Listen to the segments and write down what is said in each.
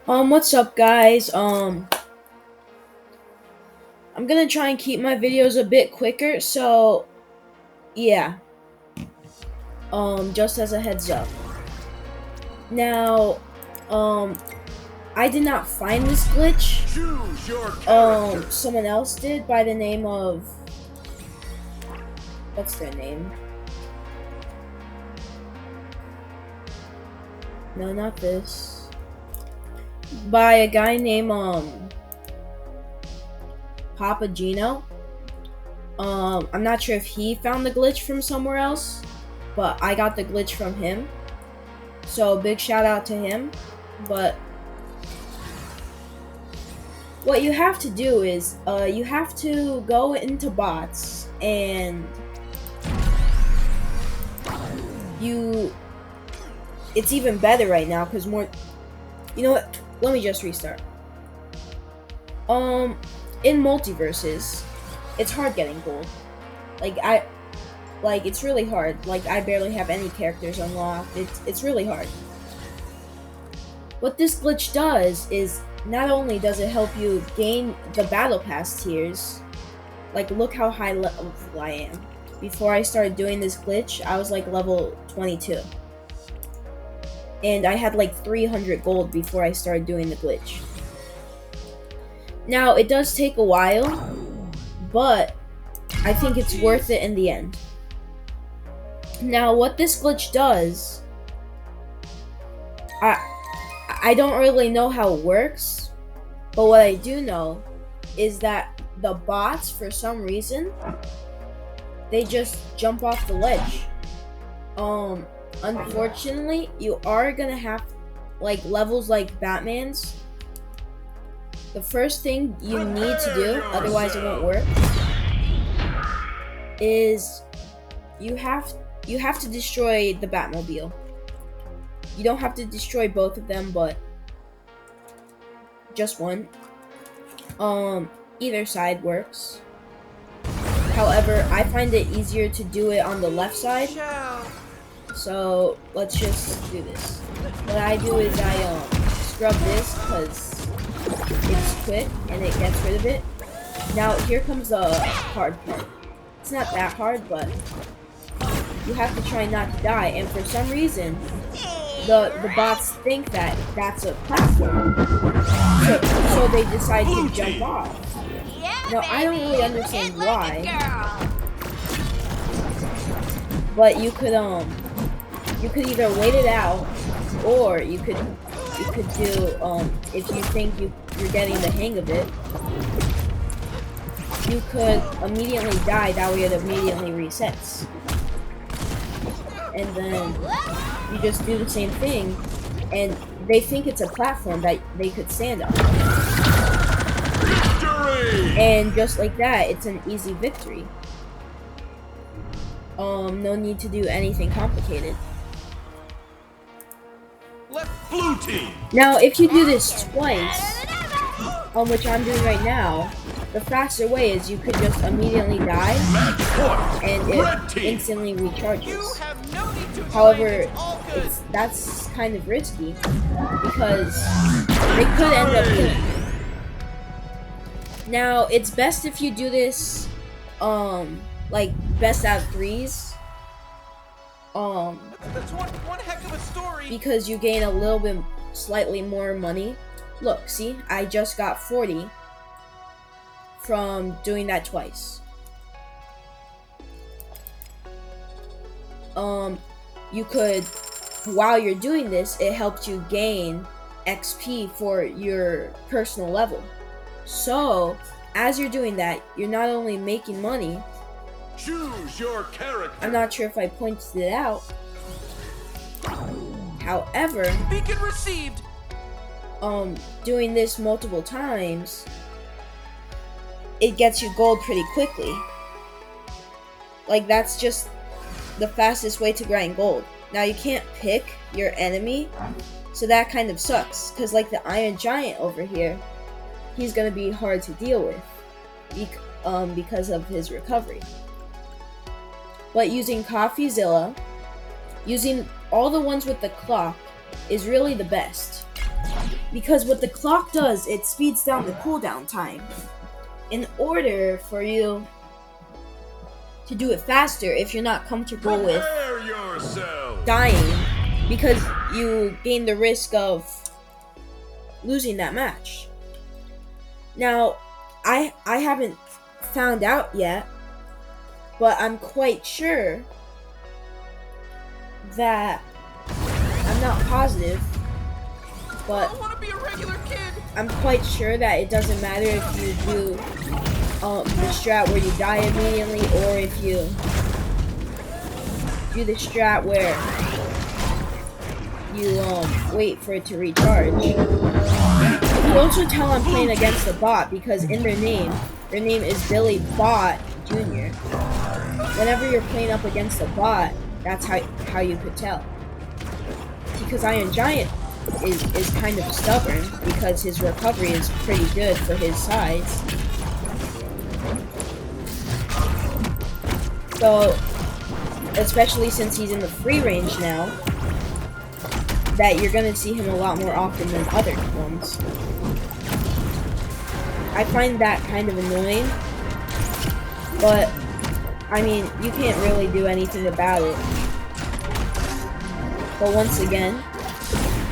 What's up, guys? I'm gonna try and keep my videos a bit quicker, so yeah. Just as a heads up. Now, um, I did not find this glitch. Choose your character. Someone else did by the name of what's their name? No, not this. By a guy named Papa Gino. I'm not sure if he found the glitch from somewhere else, but I got the glitch from him. So big shout out to him. But what you have to do is you have to go into bots and it's even better right now because more. You know what? Let me just restart. In Multiversus, it's hard getting gold. It's really hard. Like, I barely have any characters unlocked. It's really hard. What this glitch does is, not only does it help you gain the battle pass tiers, like, look how high level I am. Before I started doing this glitch, I was like level 22. And I had like 300 gold before I started doing the glitch. Now, it does take a while, but I think it's worth it in the end. Now, what this glitch does, I don't really know how it works, but what I do know is that the bots, for some reason, they just jump off the ledge. Unfortunately, you are gonna have, like, levels like Batman's. The first thing you need to do, otherwise it won't work, is you have to destroy the Batmobile. You don't have to destroy both of them, but just one. Either side works. However, I find it easier to do it on the left side. So let's just do this. What I do is I scrub this because it's quick and it gets rid of it. Now here comes the hard part. It's not that hard, but you have to try not to die. And for some reason, the bots think that that's a platform, so they decide to jump off. Now I don't really understand why, but you could either wait it out, or you could do, if you think you're getting the hang of it, you could immediately die, that way it immediately resets. And then you just do the same thing, and they think it's a platform that they could stand on. Victory! And just like that, it's an easy victory. No need to do anything complicated. Blue team. Now, if you do this twice, which I'm doing right now, the faster way is you could just immediately die, and it instantly recharges. However, that's kind of risky, because they could end up killing you. Now, it's best if you do this, like, best out of threes. That's one heck of a story. Because you gain a little bit, slightly more money. Look, see, I just got 40 from doing that twice. You could, while you're doing this, it helps you gain XP for your personal level. So, as you're doing that, you're not only making money. Choose your character. I'm not sure if I pointed it out. However, beacon received. Doing this multiple times, it gets you gold pretty quickly. Like, that's just the fastest way to grind gold. Now, you can't pick your enemy, so that kind of sucks, because like the Iron Giant over here, he's gonna be hard to deal with because of his recovery. But using CoffeeZilla, using all the ones with the clock, is really the best. Because what the clock does, it speeds down the cooldown time. In order for you to do it faster, if you're not comfortable with Prepare yourself. dying, because you gain the risk of losing that match. Now, I haven't found out yet, but I'm quite sure that I'm not positive, but I want to be a regular kid. I'm quite sure that it doesn't matter if you do the strat where you die immediately, or if you do the strat where you wait for it to recharge. You can also tell I'm playing against a bot because in their name is Billy Bot Jr. Whenever you're playing up against a bot, that's how you could tell. Because Iron Giant is kind of stubborn because his recovery is pretty good for his size. So, especially since he's in the free range now, that you're gonna see him a lot more often than other ones. I find that kind of annoying, but I mean, you can't really do anything about it. But once again,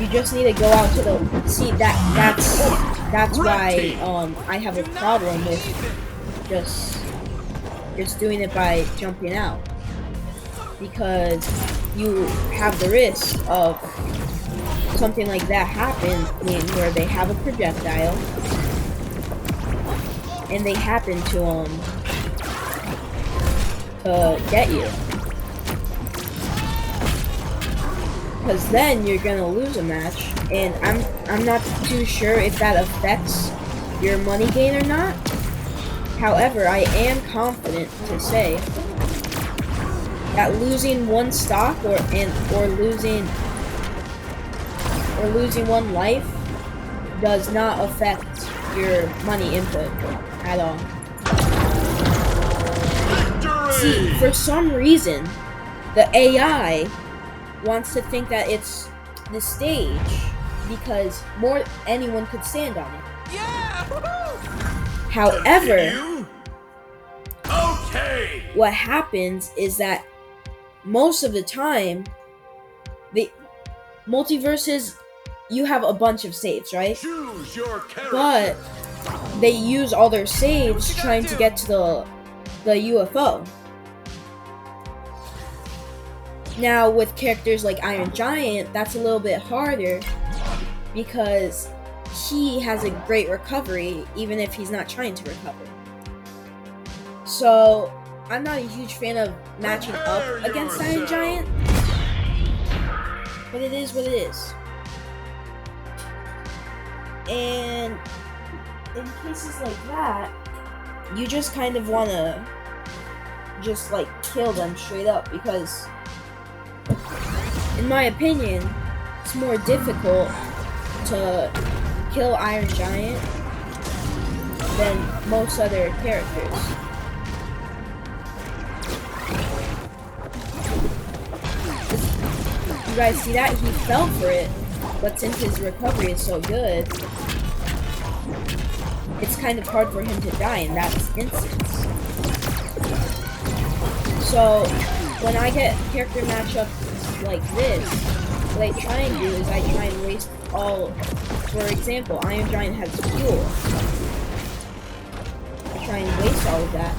you just need to go out to the that's why I have a problem with just doing it by jumping out, because you have the risk of something like that happening where they have a projectile and they happen to get you, because then you're gonna lose a match, and I'm not too sure if that affects your money gain or not. However, I am confident to say that losing one stock or losing one life does not affect your money input at all. See, for some reason, the AI wants to think that it's the stage because more anyone could stand on it. Yeah! Woohoo! However, Okay. what happens is that most of the time, the multiverses, you have a bunch of saves, right? Choose your character. But they use all their saves trying to get to the UFO. Now, with characters like Iron Giant, that's a little bit harder because he has a great recovery even if he's not trying to recover. So, I'm not a huge fan of matching up against Iron Giant, but it is what it is. And in cases like that, you just kind of want to just like kill them straight up, because in my opinion, it's more difficult to kill Iron Giant than most other characters. You guys see that? He fell for it, but since his recovery is so good, it's kind of hard for him to die in that instance. So, when I get character matchups like this, what I try and do is I try and waste all, for example, Iron Giant has fuel. I try and waste all of that.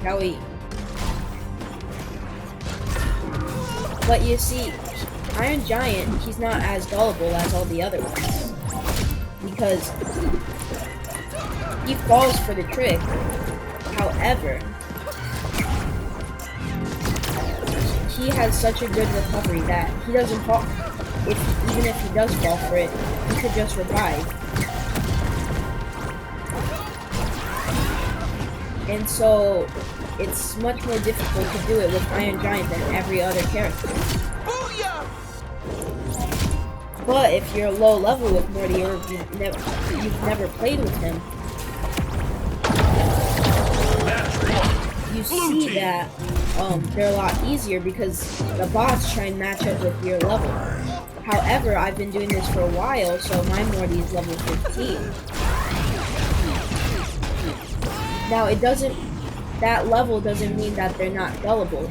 That way. But you see, Iron Giant, he's not as gullible as all the other ones, because he falls for the trick. However, he has such a good recovery that he doesn't fall. Even if he does fall for it, he could just revive. And so, it's much more difficult to do it with Iron Giant than every other character. Booyah! But if you're low level with Morty, or you've never played with him, you see that they're a lot easier because the bots try and match up with your level. However, I've been doing this for a while, so my Morty is level 15. Now, that level doesn't mean that they're not gullible.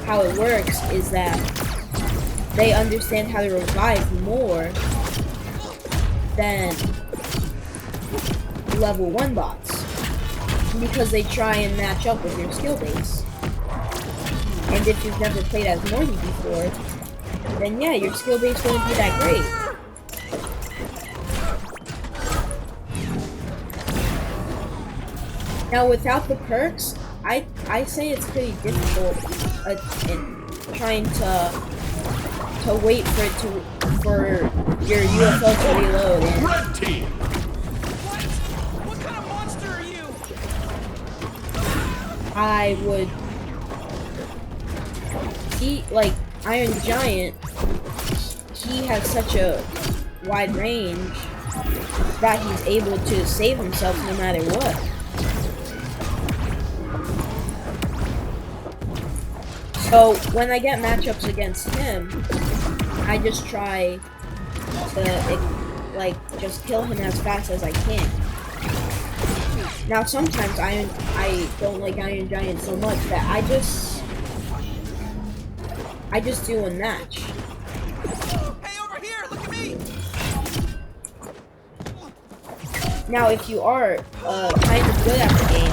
How it works is that they understand how to revive more than level 1 bots, because they try and match up with your skill base. And if you've never played as Morty before, then yeah, your skill base wouldn't be that great. Now, without the perks, I say it's pretty difficult in trying to wait for your UFO to reload. And Red team. What kind of monster are you? I would like Iron Giant. He has such a wide range that he's able to save himself no matter what. So when I get matchups against him, I just try to just kill him as fast as I can. Now sometimes I don't like Iron Giant so much that I just do one match. Hey, over here! Look at me! Now if you are kind of good at the game,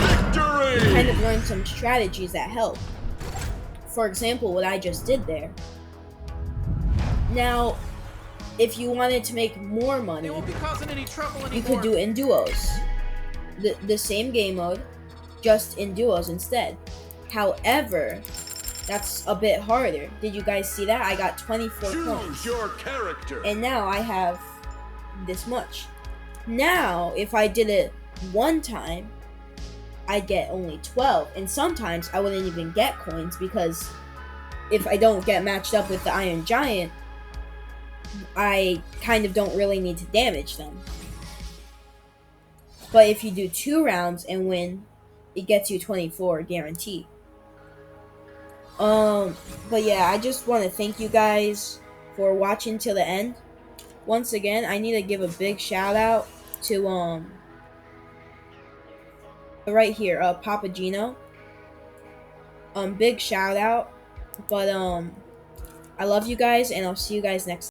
Victory. you kind of learn some strategies that help. For example, what I just did there. Now, if you wanted to make more money, They won't be causing any trouble anymore. you could do it in duos. The same game mode, just in duos instead. However, that's a bit harder. Did you guys see that? I got 24 Choose points. your character. And now I have this much. Now, if I did it one time, I'd get only 12. And sometimes I wouldn't even get coins, because if I don't get matched up with the Iron Giant, I kind of don't really need to damage them. But if you do 2 rounds and win, it gets you 24 guaranteed. But yeah, I just want to thank you guys for watching till the end. Once again, I need to give a big shout out to right here, Papa Gino. Big shout out. But I love you guys, and I'll see you guys next time.